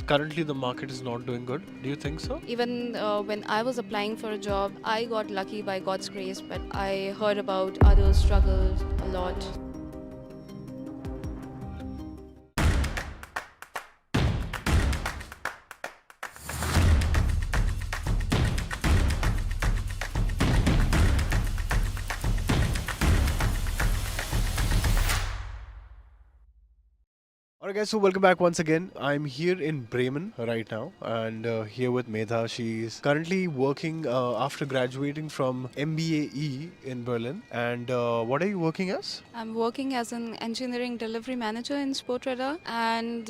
currently the market is not doing good. Do you think so? Even when I was applying for a job, I got lucky by God's grace, but I heard about others struggled a lot. Alright, guys, so welcome back once again. I'm here in Bremen right now and here with Medha. She's currently working after graduating from MBAE in Berlin. And what are you working as? I'm working as an engineering delivery manager in Sportradar, and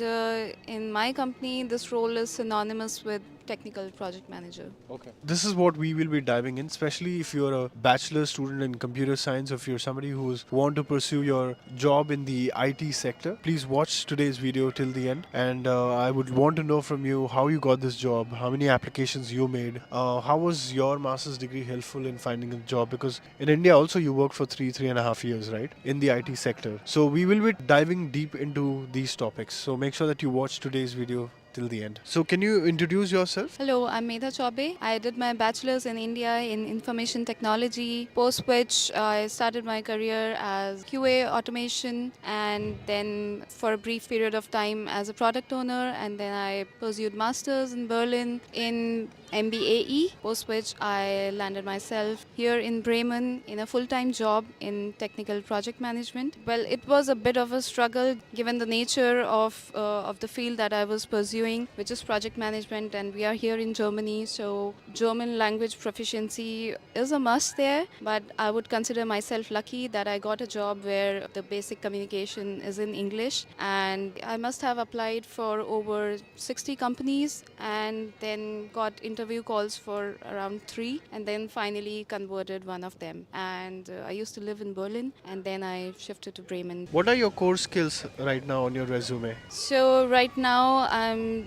in my company, this role is synonymous with technical project manager. Okay. This is what we will be diving in, especially if you're a bachelor student in computer science, or if you're somebody who's want to pursue your job in the IT sector. Please watch today's video till the end, and I would want to know from you how you got this job, how many applications you made, how was your master's degree helpful in finding a job? Because in India also you worked for 3.5 years, right, in the IT sector. So we will be diving deep into these topics. So make sure that you watch today's video till the end. So can you introduce yourself? Hello, I'm Medha Chaube. I did my bachelor's in India in information technology, post which I started my career as QA automation, and then for a brief period of time as a product owner, and then I pursued masters in Berlin in MBAE, post which I landed myself here in Bremen in a full-time job in technical project management. Well, it was a bit of a struggle given the nature of the field that I was pursuing, which is project management, and we are here in Germany, so German language proficiency is a must there, but I would consider myself lucky that I got a job where the basic communication is in English, and I must have applied for over 60 companies and then got interview calls for around 3, and then finally converted one of them. And I used to live in Berlin, and then I shifted to Bremen. What are your core skills right now on your resume? So right now I'm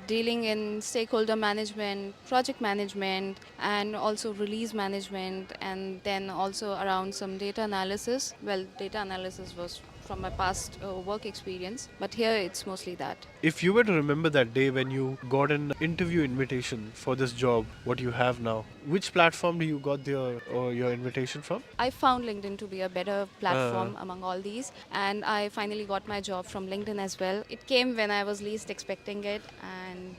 dealing in stakeholder management, project management, and also release management, and then also around some data analysis. Well, data analysis was from my past work experience, but here it's mostly that. If you were to remember that day when you got an interview invitation for this job, what you have now, which platform do you got your invitation from? I found LinkedIn to be a better platform among all these, and I finally got my job from LinkedIn as well. It came when I was least expecting it, and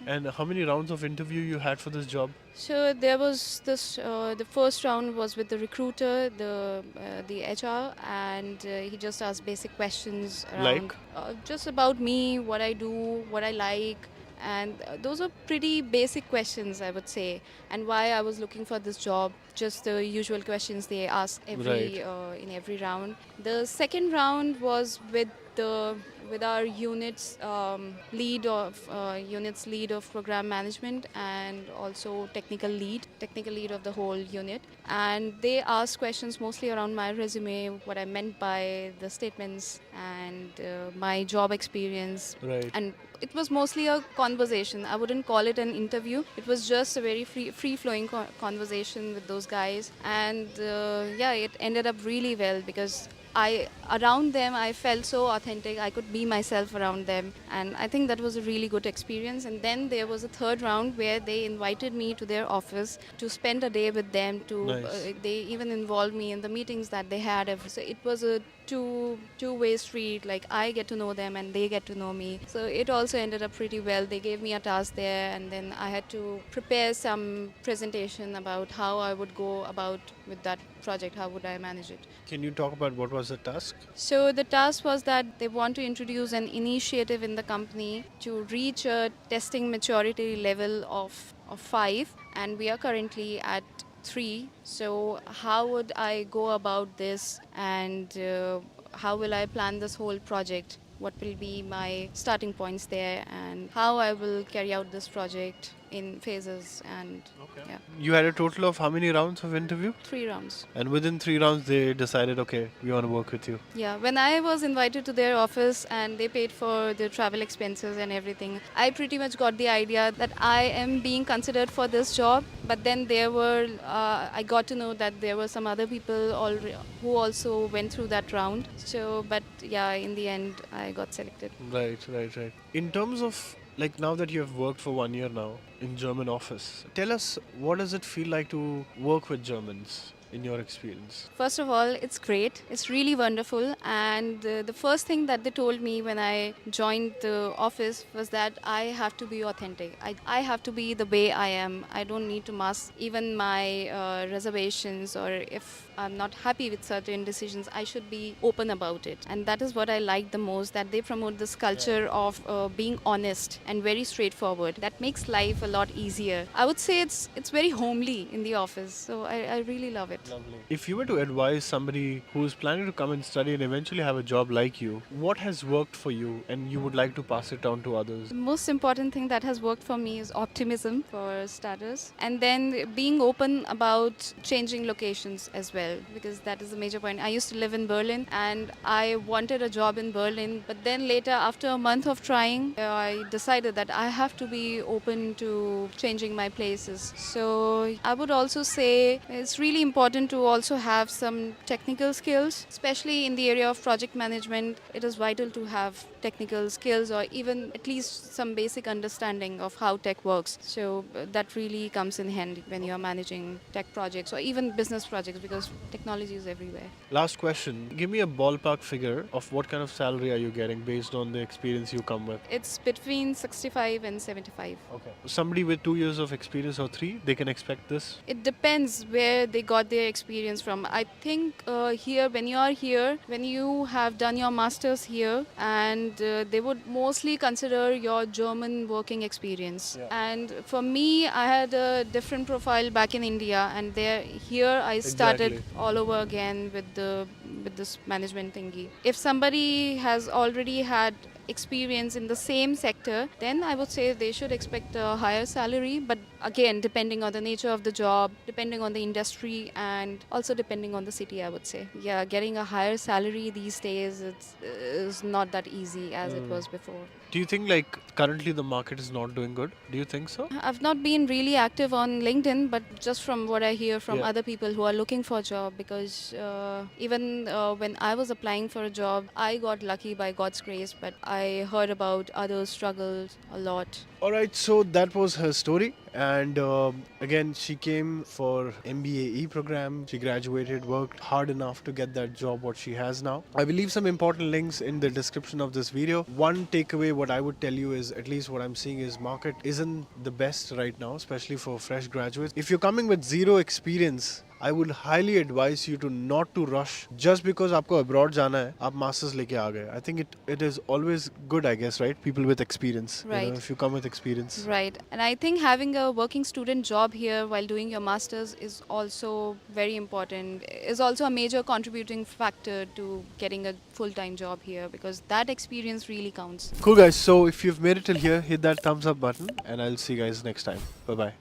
And how many rounds of interview you had for this job? so there was this. The first round was with the recruiter, the HR, and he just asked basic questions around Like? just about me, what I do, what I like, and those are pretty basic questions, I would say, and why I was looking for this job. Just the usual questions they ask Right. in every round. The second round was with our units lead of program management, and also technical lead of the whole unit, and they asked questions mostly around my resume, what I meant by the statements, and my job experience. Right. And it was mostly a conversation. I wouldn't call it an interview. It was just a very free flowing conversation with those guys, and yeah, it ended up really well because around them, I felt so authentic. I could be myself around them, and I think that was a really good experience. And then there was a third round where they invited me to their office to spend a day with them. Nice. They even involved me in the meetings that they had. So it was a two-way street. Like, I get to know them and they get to know me. So it also ended up pretty well. They gave me a task there, and then I had to prepare some presentation about how I would go about with that project. How would I manage it? Can you talk about what was the task? So the task was that they want to introduce an initiative in the company to reach a testing maturity level of 5, and we are currently at 3. So how would I go about this, and how will I plan this whole project? What will be my starting points there, and how I will carry out this project in phases, and yeah, You had a total of how many rounds of interview? 3 rounds. And within 3 rounds, they decided, okay, we want to work with you. Yeah, when I was invited to their office and they paid for the travel expenses and everything, I pretty much got the idea that I am being considered for this job. But then I got to know that there were some other people who also went through that round. So, but yeah, in the end, I got selected. Right. In terms of like now that you have worked for 1 year now in German office, tell us what does it feel like to work with Germans in your experience? First of all, it's great. It's really wonderful. And the first thing that they told me when I joined the office was that I have to be authentic. I have to be the way I am. I don't need to mask even my reservations, or if I'm not happy with certain decisions, I should be open about it. And that is what I like the most, that they promote this culture of being honest and very straightforward. That makes life a lot easier. I would say it's very homely in the office. So I really love it. Lovely. If you were to advise somebody who is planning to come and study and eventually have a job like you, what has worked for you and you would like to pass it on to others? The most important thing that has worked for me is optimism, for starters, and then being open about changing locations as well, because that is a major point. I used to live in Berlin and I wanted a job in Berlin, but then later, after a month of trying, I decided that I have to be open to changing my places. So I would also say it's really important to also have some technical skills, especially in the area of project management. It is vital to have technical skills, or even at least some basic understanding of how tech works. So that really comes in handy when you're managing tech projects or even business projects, because technology is everywhere. Last question. Give me a ballpark figure of what kind of salary are you getting based on the experience you come with? It's between 65 and 75. Okay. Somebody with 2 years of experience or 3, they can expect this? It depends where they got their experience from. I think when you have done your masters here, and they would mostly consider your German working experience. Yeah. And for me, I had a different profile back in India, and here I started Exactly. all over again with this management thingy. If somebody has already had experience in the same sector, then I would say they should expect a higher salary. But again, depending on the nature of the job, depending on the industry, and also depending on the city, I would say. Yeah, getting a higher salary these days is not that easy as it was before. Do you think like currently the market is not doing good? Do you think so? I've not been really active on LinkedIn, but just from what I hear from Yeah. other people who are looking for a job, because even when I was applying for a job, I got lucky by God's grace, but I heard about others struggled a lot. Alright, so that was her story. And again, she came for MBAE program. She graduated, worked hard enough to get that job what she has now. I will leave some important links in the description of this video. One takeaway what I would tell you is, at least what I'm seeing is, market isn't the best right now, especially for fresh graduates. If you're coming with zero experience, I would highly advise you to not to rush just because आपको abroad जाना है, आप masters लेके आ गए. I think it is always good, I guess, right? People with experience. Right. If you come with experience. Right. And I think having a working student job here while doing your masters is also very important, is also a major contributing factor to getting a full-time job here, because that experience really counts. Cool guys, so if you've made it till here, hit that thumbs up button and I'll see you guys next time. Bye bye.